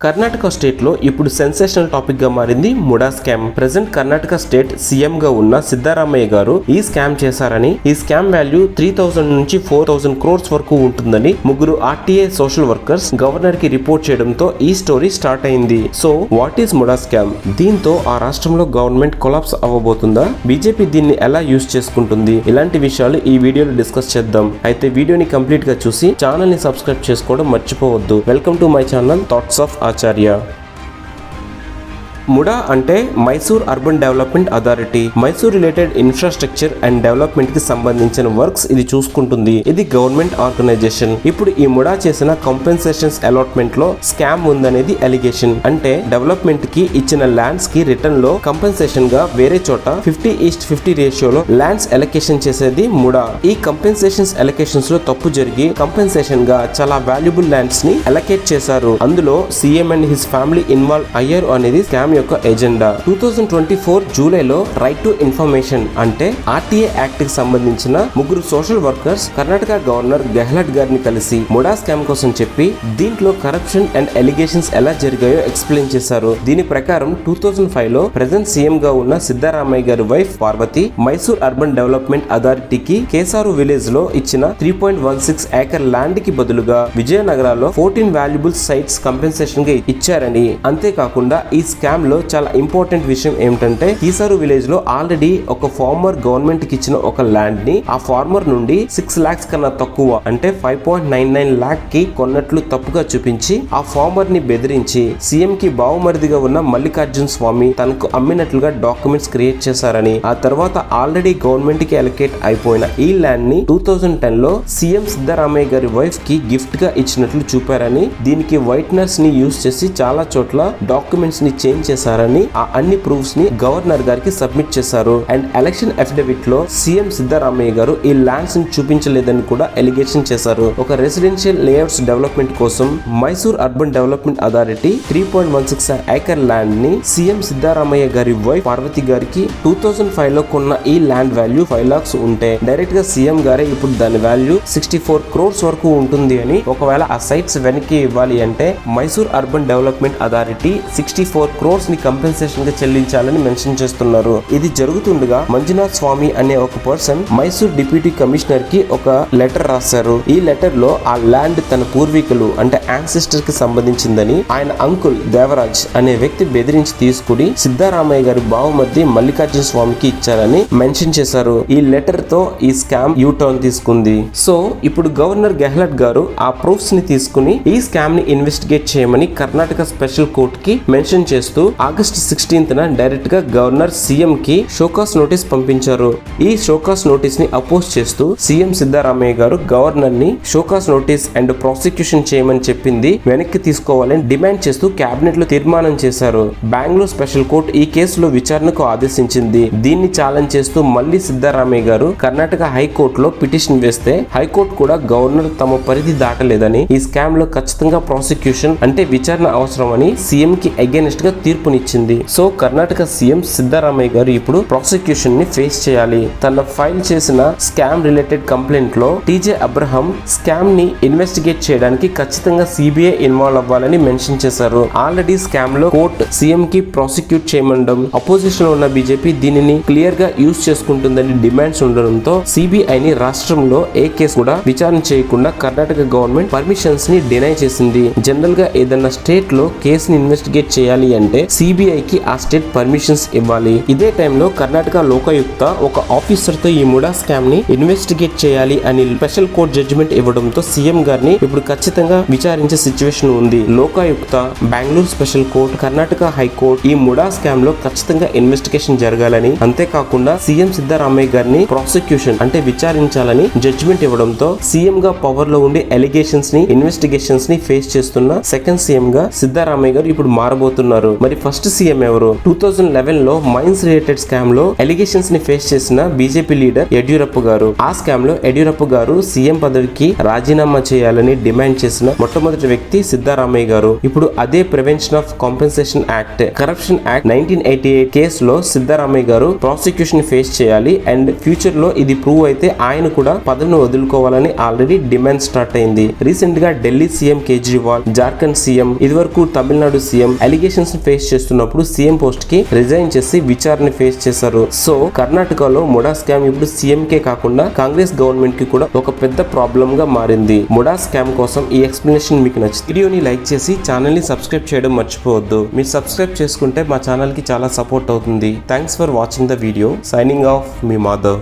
Karnataka state లో ఇప్పుడు sensational topic గా మారింది MUDA scam. Present Karnataka state CM గా ఉన్న సిద్ధరామయ్య గారు ఈ స్కామ్ చేశారని, ఈ స్కామ్ వాల్యూ 3000 నుంచి 4000 crores వరకు ఉంటుందని ముగ్గురు ఆర్టీఏ సోషల్ వర్కర్స్ గవర్నర్ కి రిపోర్ట్ చేయడంతో ఈ స్టోరీ స్టార్ట్ అయింది. So what is MUDA scam? దీంతో ఆ రాష్ట్రంలో గవర్నమెంట్ కొలాప్స్ అవ్వబోతుందా? బీజేపీ దీన్ని ఎలా యూజ్ చేసుకుంటుంది? ఇలాంటి విషయాలు ఈ వీడియోలో డిస్కస్ చేద్దాం. అయితే వీడియోని కంప్లీట్ గా చూసి ఛానల్ ని సబ్స్క్రైబ్ చేసుకోవడం మర్చిపోవద్దు. Welcome to my channel thoughts of Acharya. MUDA అంటే Mysore urban development authority. Mysore related infrastructure and development కి సంబంధించిన వర్క్స్ ఇది చూసుకుంటుంది. ఇది గవర్నమెంట్ ఆర్గనైజేషన్. ఇప్పుడు ఈ ముడా చేసిన కంపెన్సేషన్స్ అలాట్మెంట్ లో స్కామ్ ఉందనేది అలిగేషన్. అంటే డెవలప్మెంట్ కి ఇచ్చిన ల్యాండ్స్ కి రిటర్న్ లో కంపెన్సేషన్ గా వేరే చోట 50:50 రేషియోలో ల్యాండ్స్ అలొకేషన్ చేసేది ముడా. ఈ కంపెన్సేషన్స్ అలొకేషన్స్ లో తప్పు జరిగి కంపెన్సేషన్ గా చాలా వాల్యుబుల్ ల్యాండ్స్ ని అలొకేట్ చేశారు. అందులో CM and his family involve అయ్యారు అనేది స్కామ్ యొక్క ఎజెండా. 2024 జూలైలో రైట్ టు ఇన్ఫర్మేషన్ అంటే ఆర్టీఏ యాక్ట్ కి సంబంధించిన ముగ్గురు social workers Karnataka governor Gehlot గారిని కలిసి ముడా స్కామ్ కోసం చెప్పి దీంట్లో కరప్షన్ అండ్ ఎలిగేషన్స్ ఎలా జరిగాయో ఎక్స్ప్లెయిన్ చేశారు. దీని ప్రకారం 2005 లో ప్రెసెంట్ సీఎం గా ఉన్న సిద్ధరామయ్య గారి wife Parvathi Mysore urban development అథారిటీకి కేసారు విలేజ్ లో ఇచ్చిన 3.16 acre ల్యాండ్ కి బదులుగా విజయనగరాలో 14 వాల్యుబుల్ సైట్స్ కంపెన్సేషన్ గా ఇచ్చారని, అంతేకాకుండా ఈ స్కామ్ లో చాలా ఇంపార్టెంట్ విషయం ఏమిటంటే కీసారు విలేజ్ లో ఆల్రెడీ ఒక ఫార్మర్ గవర్నమెంట్ కి ఇచ్చిన ఒక ల్యాండ్ ని ఆ ఫార్మర్ నుండి 6 lakhs కన్నా తక్కువ అంటే 5.99 lakh కి కొన్నట్లు తప్పుగా చూపించి ఆ ఫార్మర్ ని బెదిరించి సీఎం కి బావమరిదిగా ఉన్న మల్లికార్జున స్వామి తనకు అమ్మినట్లుగా డాక్యుమెంట్స్ క్రియేట్ చేశారని, ఆ తర్వాత ఆల్రెడీ గవర్నమెంట్ కి అలొకేట్ అయిపోయిన ఈ ల్యాండ్ ని 2010 లో సీఎం సిద్ధరామయ్య గారి వైఫ్ కి గిఫ్ట్ గా ఇచ్చినట్లు చూపారని, దీనికి వైట్నర్స్ ని యూజ్ చేసి చాలా చోట్ల డాక్యుమెంట్స్ ని చేంజ్ చేశారని, ఆ అన్ని ప్రూఫ్స్ ని గవర్నర్ గారికి సబ్మిట్ చేశారు. అండ్ ఎలక్షన్ అఫిడవిట్ లో సీఎం సిద్ధరామయ్య గారు ఈ ల్యాండ్స్ ని చూపించలేదని కూడా ఎలిగేషన్ చేశారు. ఒక రెసిడెన్షియల్ లేఅవుట్స్ డెవలప్మెంట్ కోసం Mysore urban development authority 3.16 acre land ని సీఎం సిద్ధరామయ్య గారి వైఫ్ పార్వతి గారికి 2005 లో కొన్న ఈ ల్యాండ్ వాల్యూ 5 lakhs ఉంటే డైరెక్ట్ గా సీఎం గారే ఇప్పుడు దాని వాల్యూ 64 crores వరకు ఉంటుంది అని, ఒకవేళ ఆ సైట్స్ వెనక్కి ఇవ్వాలి అంటే Mysore urban development authority 64 crores ని కంపెన్సేషన్ గా చెల్లించాలని మెన్షన్ చేస్తున్నారు. ఇది జరుగుతుండగా మంజునాథ్ స్వామి అనే ఒక పర్సన్ మైసూర్ డిప్యూటీ కమిషనర్ కి ఒక లెటర్ రాశారు. ఈ లెటర్ లో ఆ ల్యాండ్ తన పూర్వీకులు అంటే యాన్సిస్టర్ కి సంబంధించిందని ఆయన అంకుల్ దేవరాజ్ అనే వ్యక్తి బెదిరించి తీసుకుని సిద్ధరామయ్య గారి బావమరిది మల్లికార్జున స్వామికి ఇచ్చారని మెన్షన్ చేశారు. ఈ లెటర్ తో ఈ స్కామ్ యూ టర్న్ తీసుకుంది. సో ఇప్పుడు గవర్నర్ గెహ్లట్ గారు ఆ ప్రూఫ్స్ ని తీసుకుని ఈ స్కామ్ ని ఇన్వెస్టిగేట్ చేయమని కర్ణాటక స్పెషల్ కోర్ట్ కి మెన్షన్ చేస్తూ ఆగస్ట్ 16th డైరెక్ట్ గా గవర్నర్ సీఎం కి షోకాస్ నోటీస్ పంపించారు. ఈ షోకాస్ నోటీస్ ని అపోజ్ చేస్తూ సీఎం సిద్ధరామయ్య గారు గవర్నర్ ని షోకాస్ నోటీస్ అండ్ ప్రాసిక్యూషన్ చేయమని చెప్పింది వెనక్కి తీసుకోవాలని డిమాండ్ చేస్తూ కేబినెట్ లో తీర్మానం చేశారు. బెంగళూరు స్పెషల్ కోర్ట్ ఈ కేసులో విచారణకు ఆదేశించింది. దీన్ని ఛాలెంజ్ చేస్తూ మళ్ళీ సిద్ధరామయ్య గారు కర్ణాటక హైకోర్టులో పిటిషన్ వేస్తే హైకోర్టు కూడా గవర్నర్ తమ పరిధి దాటలేదని, ఈ స్కామ్ లో ఖచ్చితంగా ప్రాసిక్యూషన్ అంటే విచారణ అవసరం అని సీఎం కి అగైనెస్ట్ గా తీర్పునిచ్చింది. సో కర్ణాటక సీఎం సిద్ధరామయ్య గారు ఇప్పుడు ప్రాసిక్యూషన్ ని ఫేస్ చేయాలి. తన ఫైల్ చేసిన స్కామ్ రిలేటెడ్ కంప్లైంట్ లో టీజే అబ్రహం స్కామ్ ని ఇన్వెస్టిగేట్ చేయడానికి ఖచ్చితంగా సిబిఐ ఇన్వాల్వ్ అవ్వాలని మెన్షన్ చేశారు. ఆల్రెడీ స్కామ్ లో కోర్టు సీఎం కి ప్రాసిక్యూట్ చేయమండం, అపోజిషన్ లో ఉన్న బీజేపీ దీనిని క్లియర్ గా యూజ్ చేసుకుంటుందని డిమాండ్స్ ఉండడంతో సిబిఐని రాష్ట్రంలో ఏ కేసు కూడా విచారణ చేయకుండా కర్ణాటక గవర్నమెంట్ పర్మిషన్స్ ని డినై చేసింది. జనరల్ గా ఏదైనా స్టేట్ లో కేసుని ఇన్వెస్టిగేట్ చేయాలి అంటే సిబిఐ కి ఆ స్టేట్ పర్మిషన్స్ ఇవ్వాలి. ఇదే టైంలో కర్ణాటక లోకాయుక్త ఒక ఆఫీసర్ తో ఈ ముడా స్కామ్ ని ఇన్వెస్టిగేట్ చేయాలి అని స్పెషల్ కోర్ట్ జడ్జిమెంట్ ఇవ్వడంతో సీఎం గారిని ఇప్పుడు ఖచ్చితంగా విచారించే సిచ్యువేషన్ ఉంది. Lokayukta, Bengaluru special court, Karnataka high court ఈ ముడా స్కామ్ లో ఖచ్చితంగా ఇన్వెస్టిగేషన్ జరగాలని, అంతేకాకుండా సీఎం సిద్ధరామయ్య గారిని ప్రాసిక్యూషన్ అంటే విచారించాలని జడ్జిమెంట్ ఇవ్వడంతో సీఎం గా పవర్ లో ఉండి ఎలిగేషన్స్ ని ఇన్వెస్టిగేషన్స్ ని ఫేస్ చేస్తున్న సెకండ్ సీఎం గా సిద్ధరామయ్య గారు ఇప్పుడు మారబోతున్నారు. మరి ఫస్ట్ సీఎం ఎవరు? 2011 లో మైన్స్ రిలేటెడ్ స్కామ్ లో ఎలిగేషన్స్ ని ఫేస్ చేసిన బీజేపీ లీడర్ యడ్యూరప్ప గారు. ఆ స్కామ్ లో యడ్యూరప్ప గారు సీఎం పదవికి రాజీనామా చేయాలని డిమాండ్ చేసిన మొట్టమొదటి వ్యక్తి సిద్ధరామయ్య గారు. ఇప్పుడు అదే prevention of compensation act, corruption act 1988 కేసులో సిద్ధరామయ్య గారు ప్రాసిక్యూషన్ ఫేస్ చేయాలి అండ్ ఫ్యూచర్ లో ఇది ప్రూవ్ అయితే ఆయన కూడా పదవిని వదులుకోవాలని ఆల్రెడీ డిమాండ్ స్టార్ట్ అయింది. రీసెంట్ గా ఢిల్లీ సీఎం కేజ్రీవాల్, జార్ఖండ్ సీఎం, ఇదివరకు తమిళనాడు సీఎం ఎలిగేషన్స్ ఫేస్ చేస్తున్నప్పుడు సీఎం పోస్ట్ కి రిజైన్ చేసి విచారణ ఫేస్ చేశారు. సో కర్ణాటకలో ముడా స్కామ్ ఇప్పుడు సీఎం కే కాకుండా కాంగ్రెస్ గవర్నమెంట్ కి కూడా ఒక పెద్ద ప్రాబ్లం గా మారింది. ముడా స్కామ్ కోసం ఈ ఎక్స్ప్లెనేషన్ మీకు నచ్చింది వీడియోని లైక్ చేసి ఛానల్ ని సబ్స్క్రైబ్ చేయడం మర్చిపోవద్దు. మీరు సబ్స్క్రైబ్ చేసుకుంటే మా ఛానల్ కి చాలా సపోర్ట్ అవుతుంది. Thanks for watching the video. Signing off me Madhav.